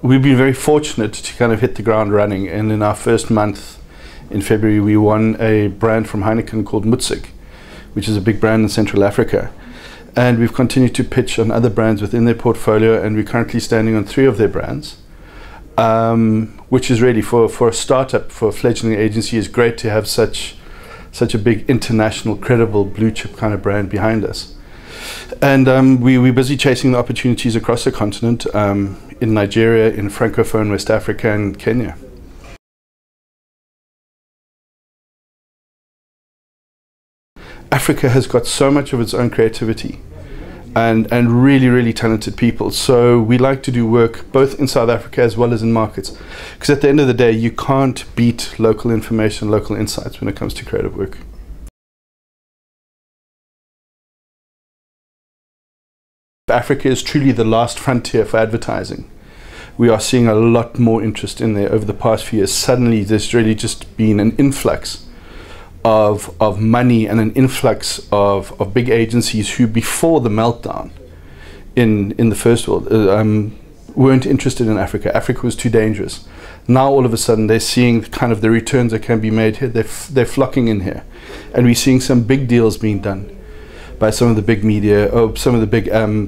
we've been very fortunate to kind of hit the ground running, and in our first month in February we won a brand from Heineken called Mutsik, which is a big brand in Central Africa, and we've continued to pitch on other brands within their portfolio, and we're currently standing on 3 of their brands, which is really, for a startup, for a fledgling agency, is great to have such a big international credible blue chip kind of brand behind us. And we're busy chasing the opportunities across the continent, in Nigeria, in Francophone West Africa, and Kenya. Africa has got so much of its own creativity and really, really talented people. So we like to do work both in South Africa as well as in markets. Because at the end of the day, you can't beat local information, local insights when it comes to creative work. Africa is truly the last frontier for advertising. We are seeing a lot more interest in there over the past few years. Suddenly there's really just been an influx of money and an influx of big agencies who, before the meltdown in the first world, weren't interested in Africa. Africa was too dangerous. Now all of a sudden they're seeing kind of the returns that can be made here. They're flocking in here, and we're seeing some big deals being done by some of the big media, or some of the big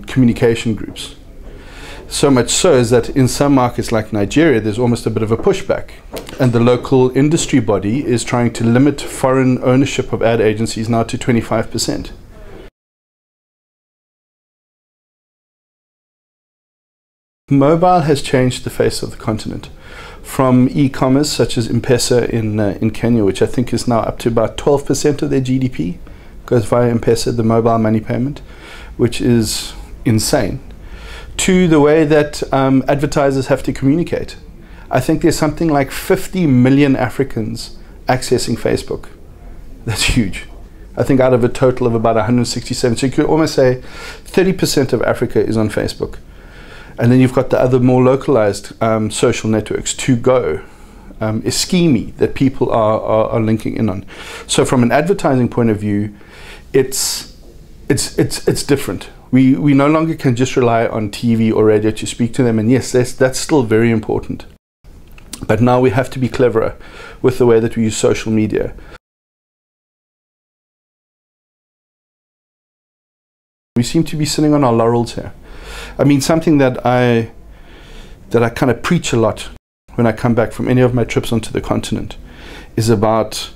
communication groups. So much so is that in some markets like Nigeria, there's almost a bit of a pushback, and the local industry body is trying to limit foreign ownership of ad agencies now to 25%. Mobile has changed the face of the continent, from e-commerce such as M-Pesa in Kenya, which I think is now up to about 12% of their GDP, goes via M-Pesa, the mobile money payment, which is insane, to the way that advertisers have to communicate. I think there's something like 50 million Africans accessing Facebook. That's huge. I think out of a total of about 167. So you could almost say 30% of Africa is on Facebook. And then you've got the other more localized social networks, To Go, Ischemi, that people are linking in on. So from an advertising point of view, it's different. We no longer can just rely on TV or radio to speak to them, and yes, that's still very important. But now we have to be cleverer with the way that we use social media. We seem to be sitting on our laurels here. I mean, something that I kind of preach a lot when I come back from any of my trips onto the continent is about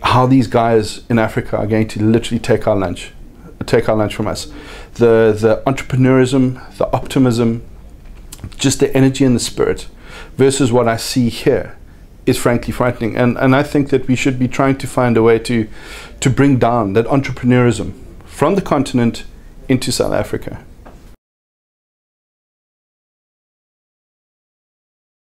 how these guys in Africa are going to literally take our lunch from us. The entrepreneurism, the optimism, just the energy and the spirit versus what I see here is frankly frightening. And I think that we should be trying to find a way to bring down that entrepreneurism from the continent into South Africa.